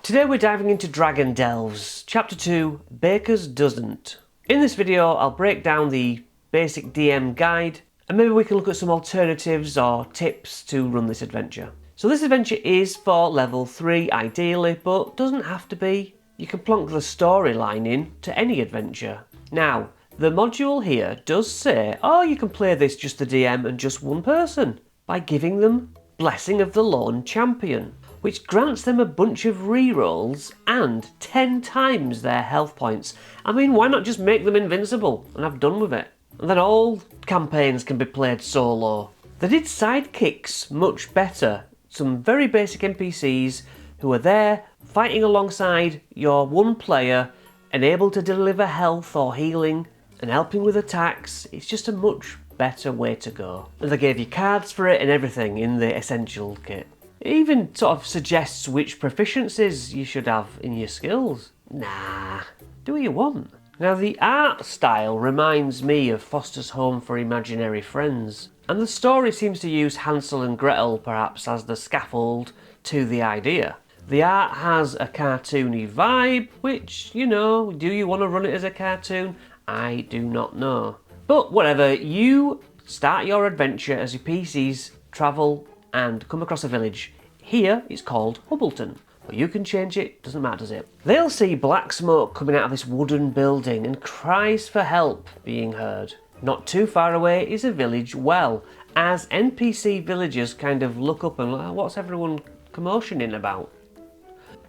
Today we're diving into Dragondells Chapter 2, Baker's Doesn't. In this video I'll break down the basic DM guide and maybe we can look at some alternatives or tips to run this adventure. So this adventure is for level 3 ideally, but doesn't have to be. You can plonk the storyline in to any adventure. Now, the module here does say, oh, you can play this just the DM and just one person by giving them Blessing of the Lone Champion, which grants them a bunch of rerolls and 10 times their health points. I mean, why not just make them invincible and have done with it? And then all campaigns can be played solo. They did sidekicks much better. Some very basic NPCs who are there fighting alongside your one player and able to deliver health or healing and helping with attacks. It's just a much better way to go. And they gave you cards for it and everything in the essential kit. It even sort of suggests which proficiencies you should have in your skills. Nah, do what you want. Now the art style reminds me of Foster's Home for Imaginary Friends, and the story seems to use Hansel and Gretel perhaps as the scaffold to the idea. The art has a cartoony vibe, which, you know, do you want to run it as a cartoon? I do not know. But whatever, you start your adventure as your PCs travel and come across a village. Here it's called Hubbleton, but you can change it, doesn't matter, does it? They'll see black smoke coming out of this wooden building and cries for help being heard. Not too far away is a village well, as NPC villagers kind of look up and what's everyone commotioning about?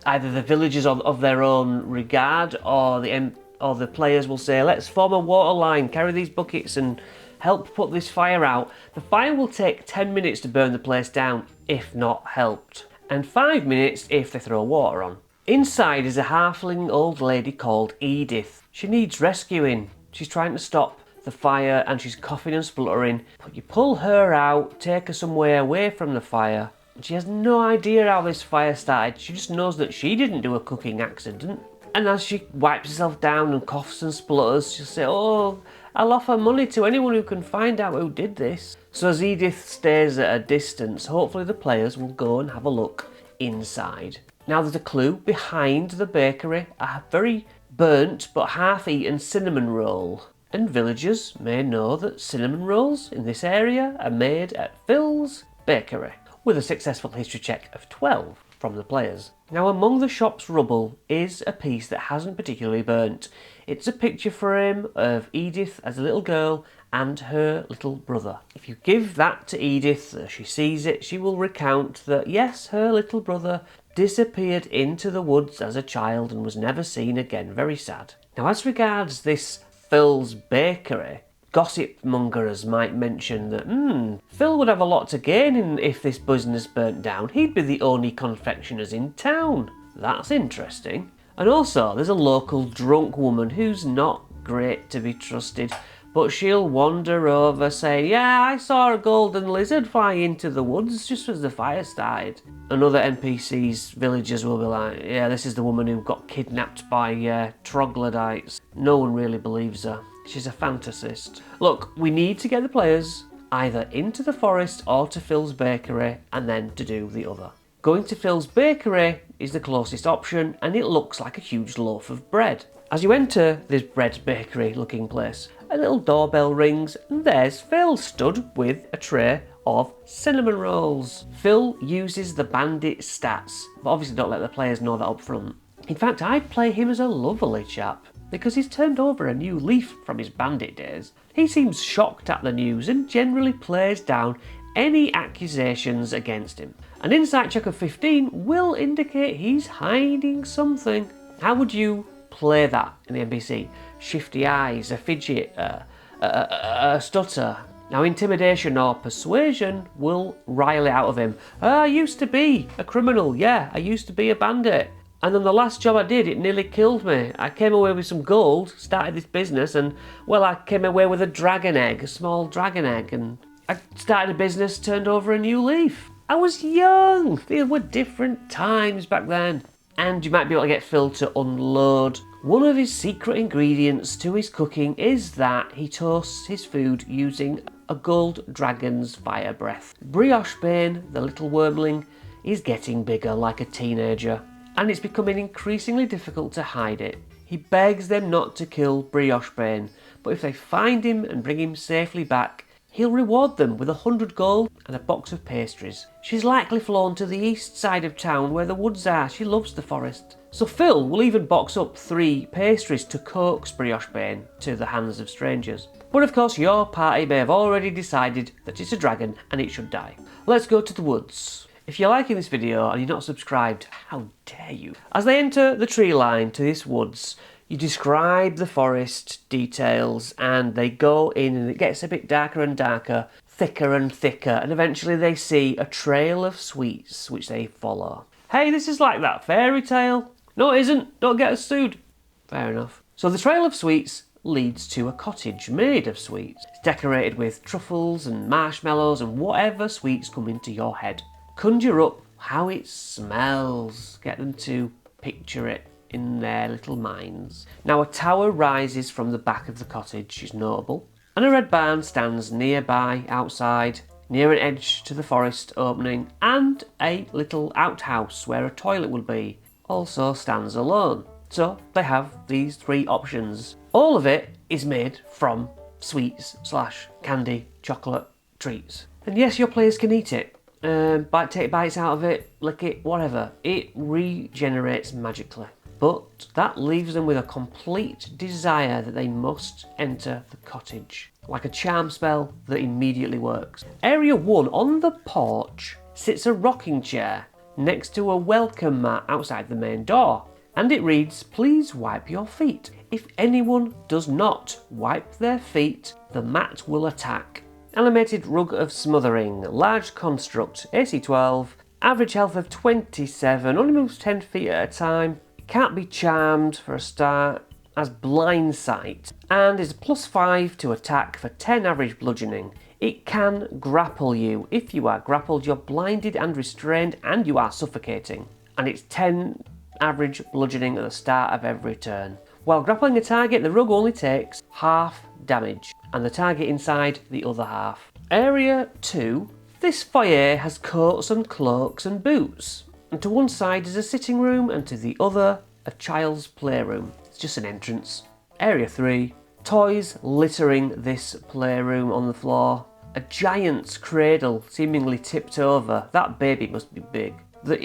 Either the villagers of their own regard or the players will say, let's form a water line, carry these buckets and help put this fire out. The fire will take 10 minutes to burn the place down, if not helped, and 5 minutes if they throw water on. Inside is a halfling old lady called Edith. She needs rescuing. She's trying to stop the fire and she's coughing and spluttering. But you pull her out, take her somewhere away from the fire. She has no idea how this fire started. She just knows that she didn't do a cooking accident. And as she wipes herself down and coughs and splutters, she'll say, oh, I'll offer money to anyone who can find out who did this. So as Edith stays at a distance, hopefully the players will go and have a look inside. Now there's a clue behind the bakery, a very burnt but half-eaten cinnamon roll. And villagers may know that cinnamon rolls in this area are made at Phil's Bakery, with a successful history check of 12 from the players. Now among the shop's rubble is a piece that hasn't particularly burnt. It's a picture frame of Edith as a little girl and her little brother. If you give that to Edith as she sees it, she will recount that yes, her little brother disappeared into the woods as a child and was never seen again. Very sad. Now as regards this Phil's Bakery, gossip mongers might mention that Phil would have a lot to gain if this business burnt down. He'd be the only confectioners in town. That's interesting. And also there's a local drunk woman who's not great to be trusted, but she'll wander over saying, yeah, I saw a golden lizard fly into the woods just as the fire started. And other NPCs, villagers will be like, yeah, this is the woman who got kidnapped by troglodytes. No one really believes her. She's a fantasist. Look, we need to get the players either into the forest or to Phil's Bakery and then to do the other. Going to Phil's Bakery is the closest option and it looks like a huge loaf of bread. As you enter this bread bakery looking place, a little doorbell rings and there's Phil stood with a tray of cinnamon rolls. Phil uses the bandit stats, but obviously don't let the players know that up front. In fact, I'd play him as a lovely chap, because he's turned over a new leaf from his bandit days. He seems shocked at the news and generally plays down any accusations against him. An insight check of 15 will indicate he's hiding something. How would you play that in the NPC? Shifty eyes, a fidget, a stutter. Now intimidation or persuasion will rile it out of him. I used to be a criminal, yeah, I used to be a bandit. And then the last job I did, it nearly killed me. I came away with some gold, started this business, and, well, I came away with a dragon egg, a small dragon egg, and I started a business, turned over a new leaf. I was young. There were different times back then. And you might be able to get Phil to unload. One of his secret ingredients to his cooking is that he toasts his food using a gold dragon's fire breath. Brioche Bane, the little wormling, is getting bigger like a teenager. and it's becoming increasingly difficult to hide it. He begs them not to kill Brioche Bane, but if they find him and bring him safely back, he'll reward them with 100 gold and a box of pastries. She's likely flown to the east side of town where the woods are. She loves the forest. So Phil will even box up 3 pastries to coax Brioche Bane to the hands of strangers. But of course your party may have already decided that it's a dragon and it should die. Let's go to the woods. If you're liking this video and you're not subscribed, how dare you? As they enter the tree line to this woods, you describe the forest details and they go in and it gets a bit darker and darker, thicker and thicker, and eventually they see a trail of sweets which they follow. Hey, this is like that fairy tale. No, it isn't. Don't get us sued. Fair enough. So the trail of sweets leads to a cottage made of sweets. It's decorated with truffles and marshmallows and whatever sweets come into your head. Conjure up how it smells. Get them to picture it in their little minds. Now a tower rises from the back of the cottage, is notable, and a red barn stands nearby outside, near an edge to the forest opening, and a little outhouse where a toilet will be also stands alone. So they have these 3 options. All of it is made from sweets / candy, chocolate, treats. And yes, your players can eat it. Take bites out of it, lick it, whatever. It regenerates magically. But that leaves them with a complete desire that they must enter the cottage, like a charm spell that immediately works. Area 1, on the porch, sits a rocking chair next to a welcome mat outside the main door, and it reads, "Please wipe your feet. If anyone does not wipe their feet, the mat will attack." Animated rug of smothering, large construct, AC 12, average health of 27, only moves 10 feet at a time. Can't be charmed for a start, has blind sight, and is +5 to attack for 10 average bludgeoning. It can grapple you. If you are grappled, you're blinded and restrained and you are suffocating. And it's 10 average bludgeoning at the start of every turn. While grappling a target, the rug only takes half damage, and the target inside the other half. Area 2. This foyer has coats and cloaks and boots. And to one side is a sitting room and to the other a child's playroom. It's just an entrance. Area 3. Toys littering this playroom on the floor. A giant's cradle seemingly tipped over. That baby must be big.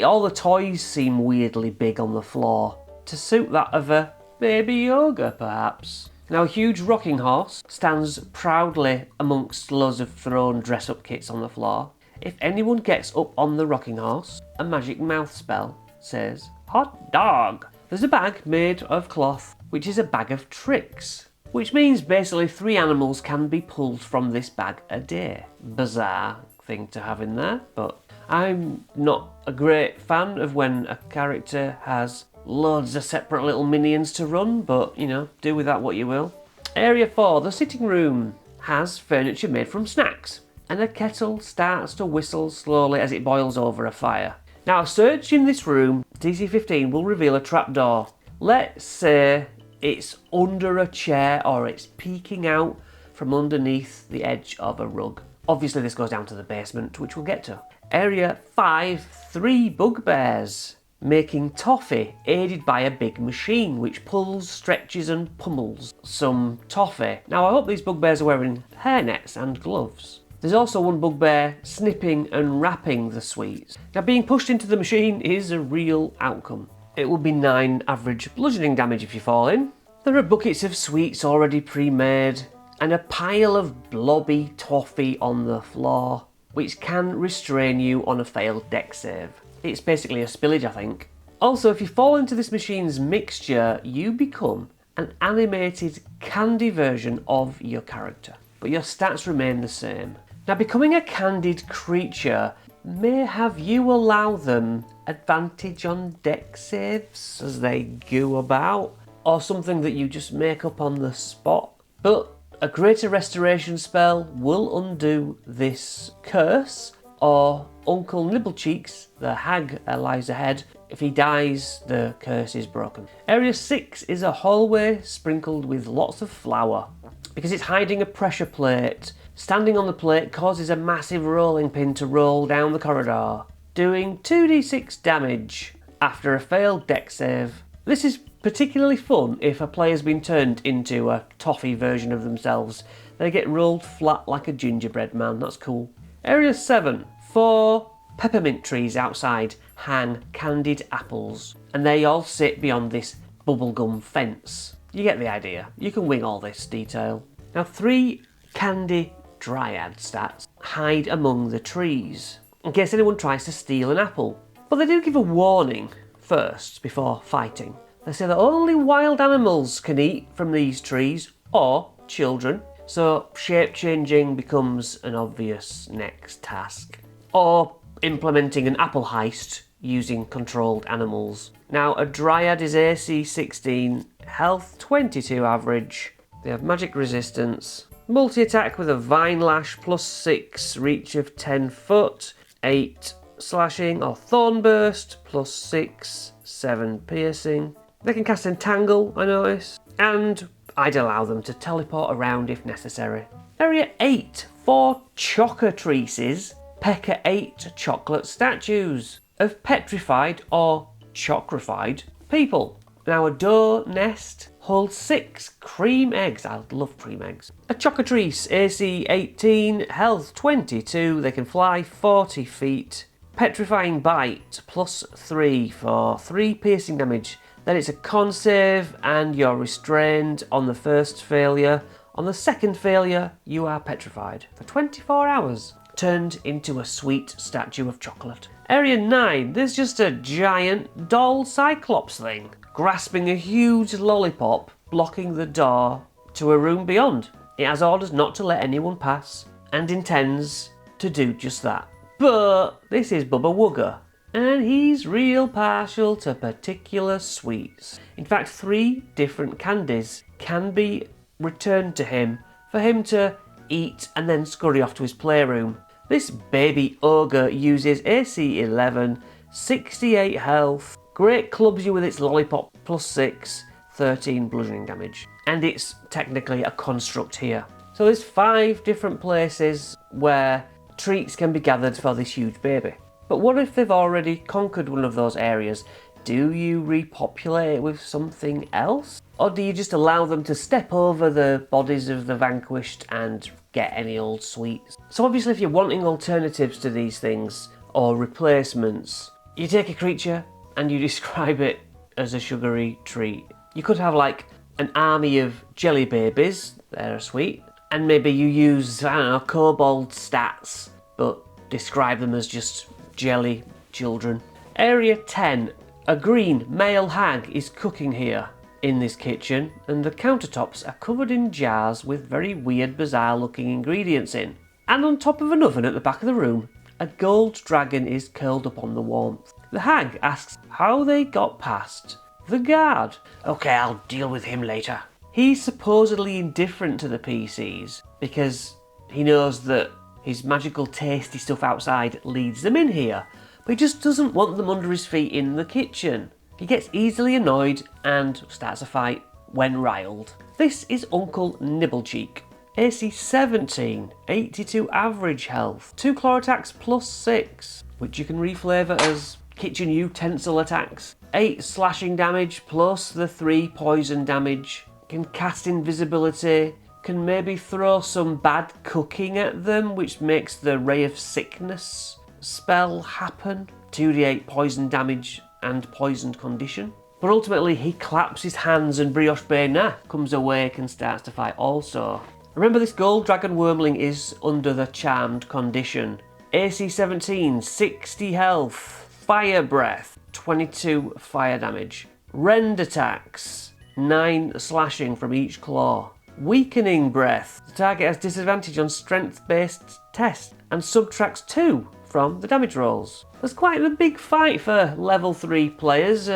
All the toys seem weirdly big on the floor, to suit that of a baby yoga perhaps. Now a huge rocking horse stands proudly amongst loads of thrown dress-up kits on the floor. If anyone gets up on the rocking horse, a magic mouth spell says, "Hot dog." There's a bag made of cloth, which is a bag of tricks, which means basically 3 animals can be pulled from this bag a day. Bizarre thing to have in there, but I'm not a great fan of when a character has loads of separate little minions to run, but you know, do with that what you will. Area 4, the sitting room, has furniture made from snacks, and a kettle starts to whistle slowly as it boils over a fire. Now a search in this room, DC 15, will reveal a trapdoor. Let's say it's under a chair or it's peeking out from underneath the edge of a rug. Obviously this goes down to the basement, which we'll get to. Area 5, 3 bugbears making toffee, aided by a big machine which pulls, stretches and pummels some toffee. Now I hope these bugbears are wearing hairnets and gloves. There's also one bugbear snipping and wrapping the sweets. Now being pushed into the machine is a real outcome. It will be 9 average bludgeoning damage if you fall in. There are buckets of sweets already pre-made and a pile of blobby toffee on the floor, which can restrain you on a failed dex save. It's basically a spillage, I think. Also, if you fall into this machine's mixture, you become an animated candy version of your character, but your stats remain the same. Now, becoming a candied creature may have you allow them advantage on dex saves as they go about, or something that you just make up on the spot. But a greater restoration spell will undo this curse, or Uncle Nibblecheeks, the hag lies ahead. If he dies, the curse is broken. Area 6 is a hallway sprinkled with lots of flour, because it's hiding a pressure plate. Standing on the plate causes a massive rolling pin to roll down the corridor, doing 2d6 damage. after a failed deck save. This is particularly fun if a player's been turned into a toffee version of themselves. They get rolled flat like a gingerbread man, that's cool. Area 7. 4 peppermint trees outside hang candied apples, and they all sit beyond this bubblegum fence. You get the idea. You can wing all this detail. Now 3 candy dryad stats hide among the trees, in case anyone tries to steal an apple. But they do give a warning first before fighting. They say that only wild animals can eat from these trees, or children, so shape changing becomes an obvious next task. Or implementing an apple heist using controlled animals. Now a dryad is AC 16, health 22 average, they have magic resistance, multi-attack with a vine lash +6, reach of 10 foot, 8 slashing or thorn burst, +6, 7 piercing. They can cast entangle, I notice, and I'd allow them to teleport around if necessary. Area 8, 4 chockatrices peck 8 chocolate statues of petrified or chocrified people. Now a doe nest holds 6 cream eggs. I love cream eggs. A chockatrice, AC 18, health 22, they can fly 40 feet. Petrifying bite, +3 for 3 piercing damage. Then it's a con save and you're restrained on the first failure. On the second failure, you are petrified for 24 hours. Turned into a sweet statue of chocolate. Area 9, there's just a giant doll cyclops thing, grasping a huge lollipop, blocking the door to a room beyond. It has orders not to let anyone pass, and intends to do just that. But this is Bubba Wugger, and he's real partial to particular sweets. In fact, 3 different candies can be returned to him for him to eat and then scurry off to his playroom. This baby ogre uses AC 11, 68 health, great clubs you with its lollipop +6, 13 bludgeoning damage. And it's technically a construct here. So there's 5 different places where treats can be gathered for this huge baby. But what if they've already conquered one of those areas? Do you repopulate it with something else? Or do you just allow them to step over the bodies of the vanquished and get any old sweets? So obviously if you're wanting alternatives to these things, or replacements, you take a creature and you describe it as a sugary treat. You could have like an army of jelly babies, they're sweet, and maybe you use, I don't know, kobold stats, but describe them as just jelly children. Area 10, a green male hag is cooking here in this kitchen, and the countertops are covered in jars with very weird, bizarre looking ingredients in. And on top of an oven at the back of the room, a gold dragon is curled up on the warmth. The hag asks how they got past the guard. Okay, I'll deal with him later. He's supposedly indifferent to the PCs because he knows that his magical tasty stuff outside leads them in here, but he just doesn't want them under his feet in the kitchen. He gets easily annoyed and starts a fight when riled. This is Uncle Nibblecheek. AC 17, 82 average health, 2 claw attacks +6, which you can reflavour as kitchen utensil attacks. 8 slashing damage plus the 3 poison damage. Can cast invisibility, can maybe throw some bad cooking at them, which makes the Ray of Sickness spell happen. 2d8 poison damage and poisoned condition. But ultimately he claps his hands and Brioche Bayna comes awake and starts to fight also. Remember, this gold dragon wormling is under the charmed condition. AC 17, 60 health, fire breath, 22 fire damage. Rend attacks, 9 slashing from each claw. Weakening breath, the target has disadvantage on strength based tests and subtracts 2 from the damage rolls. There's quite a big fight for level 3 players.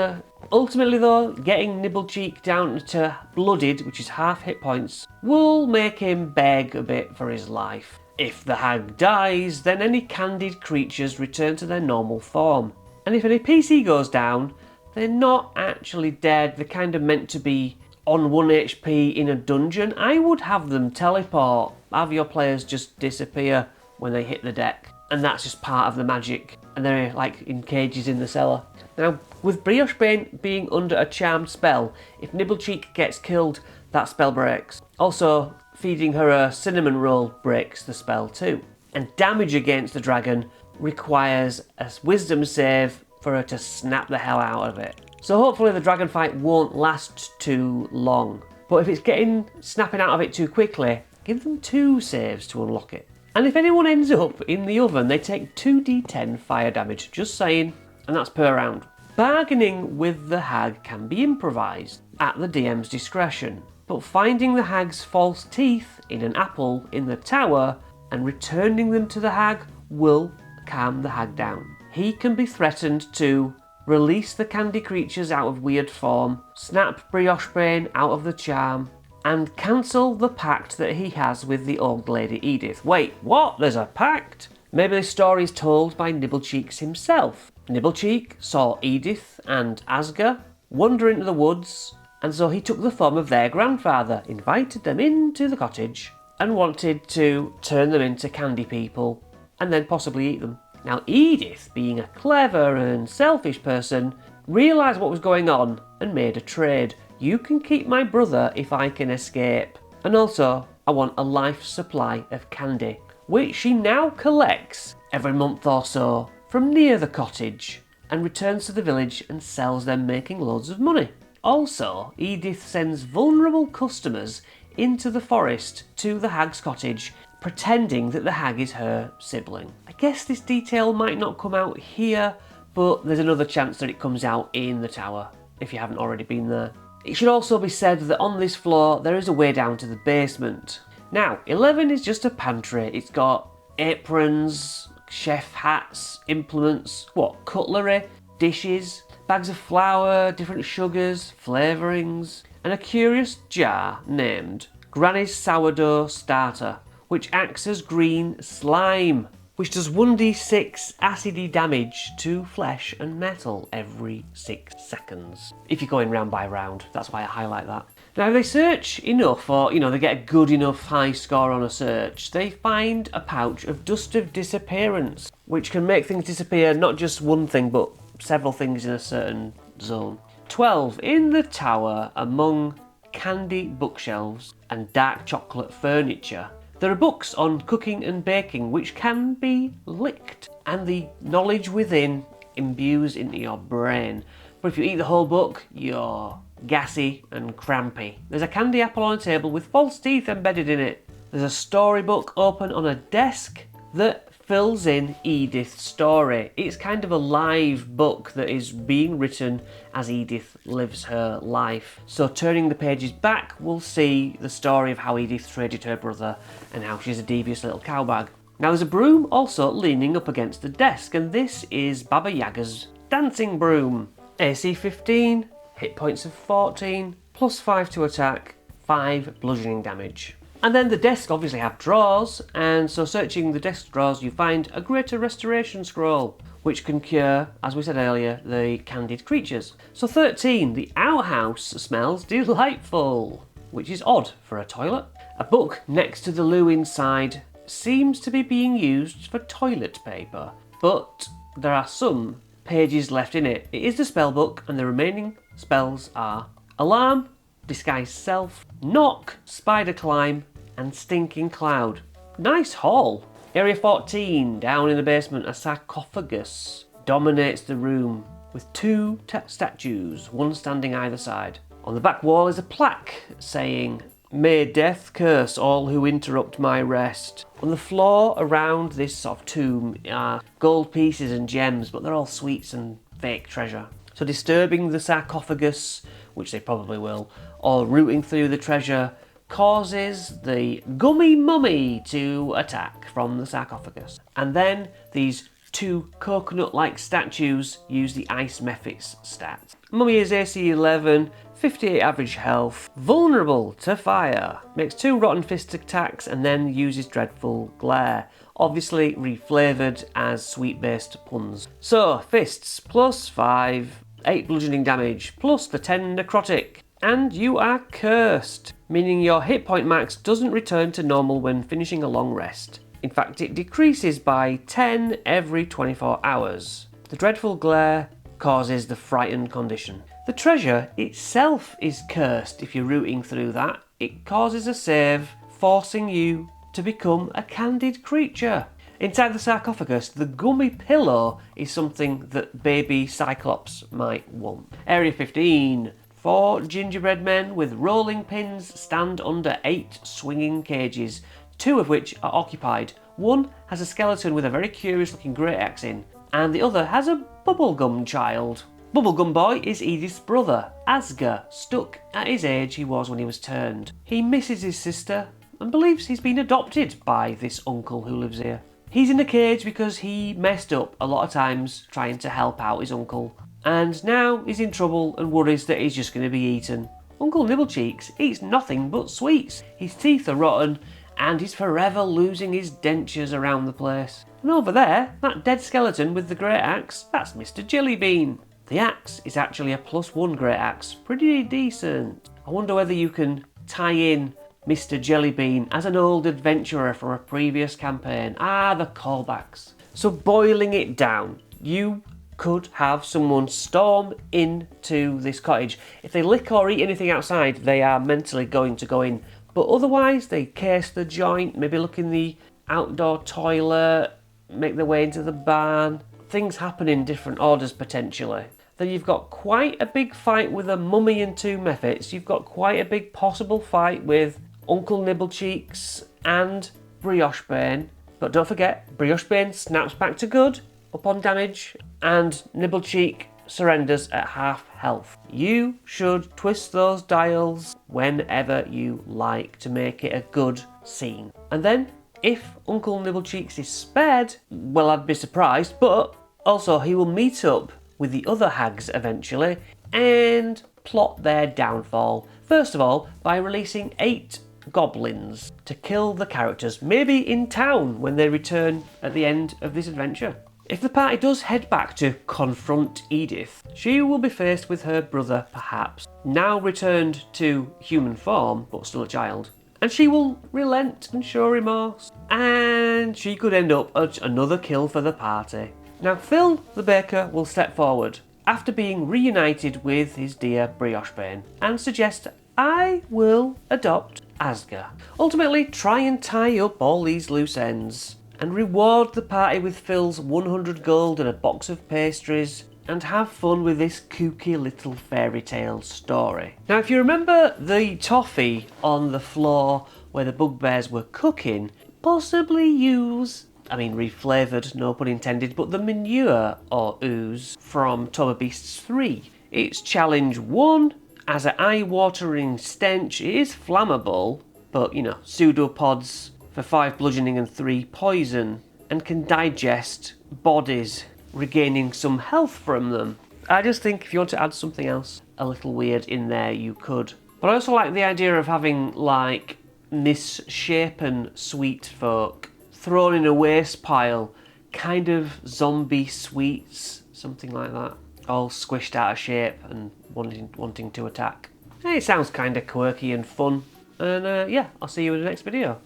Ultimately though, getting Nibblecheek down to bloodied, which is half hit points, will make him beg a bit for his life. If the hag dies, then any candied creatures return to their normal form. And if any PC goes down, they're not actually dead, they're kind of meant to be on 1 HP in a dungeon. I would have them teleport, have your players just disappear when they hit the deck. And that's just part of the magic. and they're like in cages in the cellar. Now, with Brioche Bane being under a charmed spell, if Nibblecheek gets killed, that spell breaks. Also, feeding her a cinnamon roll breaks the spell too. And damage against the dragon requires a wisdom save for her to snap the hell out of it. So hopefully the dragon fight won't last too long. But if it's snapping out of it too quickly, give them 2 saves to unlock it. And if anyone ends up in the oven, they take 2d10 fire damage, just saying, and that's per round. Bargaining with the hag can be improvised at the DM's discretion, but finding the hag's false teeth in an apple in the tower and returning them to the hag will calm the hag down. He can be threatened to release the candy creatures out of weird form, snap Brioche Bane out of the charm, and cancel the pact that he has with the old lady Edith. Wait, what? There's a pact? Maybe this story is told by Nibblecheeks himself. Nibblecheek saw Edith and Asger wander into the woods, and so he took the form of their grandfather, invited them into the cottage, and wanted to turn them into candy people, and then possibly eat them. Now Edith, being a clever and selfish person, realised what was going on and made a trade. You can keep my brother if I can escape. And also, I want a life supply of candy, which she now collects every month or so from near the cottage and returns to the village and sells them, making loads of money. Also, Edith sends vulnerable customers into the forest to the hag's cottage, pretending that the hag is her sibling. I guess this detail might not come out here, but there's another chance that it comes out in the tower, if you haven't already been there. It should also be said that on this floor there is a way down to the basement. Now, 11 is just a pantry. It's got aprons, chef hats, implements, cutlery, dishes, bags of flour, different sugars, flavourings, and a curious jar named Granny's Sourdough Starter, which acts as green slime, which does 1d6 acidy damage to flesh and metal every 6 seconds. If you're going round by round, that's why I highlight that. Now, if they search enough, or they get a good enough high score on a search, they find a pouch of Dust of Disappearance, which can make things disappear, not just one thing, but several things in a certain zone. 12, in the tower, among candy bookshelves and dark chocolate furniture, there are books on cooking and baking which can be licked, and the knowledge within imbues into your brain. But if you eat the whole book, you're gassy and crampy. There's a candy apple on a table with false teeth embedded in it. There's a storybook open on a desk that fills in Edith's story. It's kind of a live book that is being written as Edith lives her life. So turning the pages back, we'll see the story of how Edith traded her brother and how she's a devious little cowbag. Now there's a broom also leaning up against the desk, and this is Baba Yaga's dancing broom. AC 15, hit points of 14, plus 5 to attack, 5 bludgeoning damage. And then the desks obviously have drawers, and so searching the desk drawers you find a Greater Restoration Scroll, which can cure, as we said earlier, the candied creatures. So 13, the outhouse smells delightful, which is odd for a toilet. A book next to the loo inside seems to be being used for toilet paper, but there are some pages left in it. It is the spell book, and the remaining spells are Alarm, Disguise Self, Knock, Spider Climb, and Stinking Cloud. Nice haul. Area 14, down in the basement, a sarcophagus dominates the room with 2 statues, one standing either side. On the back wall is a plaque saying, "May death curse all who interrupt my rest." On the floor around this sort of tomb are gold pieces and gems, but they're all sweets and fake treasure. So disturbing the sarcophagus, which they probably will, or rooting through the treasure, causes the gummy mummy to attack from the sarcophagus. And then these 2 coconut-like statues use the Ice Mephits stat. Mummy is AC 11, 58 average health, vulnerable to fire, makes 2 Rotten Fist attacks, and then uses Dreadful Glare. Obviously reflavoured as sweet-based puns. So, fists, plus 5, 8 bludgeoning damage, plus the 10 necrotic. And you are cursed, meaning your hit point max doesn't return to normal when finishing a long rest. In fact, it decreases by 10 every 24 hours. The dreadful glare causes the frightened condition. The treasure itself is cursed if you're rooting through that. It causes a save, forcing you to become a candid creature. Inside the sarcophagus, the gummy pillow is something that baby Cyclops might want. Area 15. 4 gingerbread men with rolling pins stand under 8 swinging cages, 2 of which are occupied. One has a skeleton with a very curious looking great axe in, and the other has a bubblegum child. Bubblegum Boy is Edith's brother, Asger, stuck at his age he was when he was turned. He misses his sister and believes he's been adopted by this uncle who lives here. He's in a cage because he messed up a lot of times trying to help out his uncle, and now he's in trouble and worries that he's just going to be eaten. Uncle Nibblecheeks eats nothing but sweets. His teeth are rotten and he's forever losing his dentures around the place. And over there, that dead skeleton with the great axe, that's Mr. Jellybean. The axe is actually a +1 great axe, pretty decent. I wonder whether you can tie in Mr. Jellybean as an old adventurer from a previous campaign. Ah, the callbacks. So boiling it down, you could have someone storm into this cottage. If they lick or eat anything outside, they are mentally going to go in. But otherwise, they case the joint, maybe look in the outdoor toilet, make their way into the barn. Things happen in different orders potentially. Then you've got quite a big fight with a mummy and 2 mephits. You've got quite a big possible fight with Uncle Nibblecheeks and Briochebane. But don't forget, Briochebane snaps back to good upon damage, and Nibblecheek surrenders at half health. You should twist those dials whenever you like to make it a good scene. And then, if Uncle Nibblecheeks is spared, well, I'd be surprised, but also he will meet up with the other hags eventually and plot their downfall. First of all, by releasing 8 goblins to kill the characters, maybe in town when they return at the end of this adventure. If the party does head back to confront Edith, she will be faced with her brother perhaps, now returned to human form but still a child. And she will relent and show remorse, and she could end up as another kill for the party. Now Phil the baker will step forward after being reunited with his dear Briochebane and suggest, I will adopt Asger. Ultimately try and tie up all these loose ends and reward the party with Phil's 100 gold and a box of pastries and have fun with this kooky little fairy tale story. Now if you remember the toffee on the floor where the bugbears were cooking, possibly use, reflavoured, no pun intended, but the manure or ooze from Toba Beasts 3. It's challenge 1, as an eye-watering stench. It is flammable, but pseudopods for 5 bludgeoning and 3 poison, and can digest bodies, regaining some health from them. I just think if you want to add something else a little weird in there, you could. But I also like the idea of having like misshapen sweet folk thrown in a waste pile, kind of zombie sweets, something like that, all squished out of shape and wanting to attack. It sounds kind of quirky and fun, and yeah, I'll see you in the next video.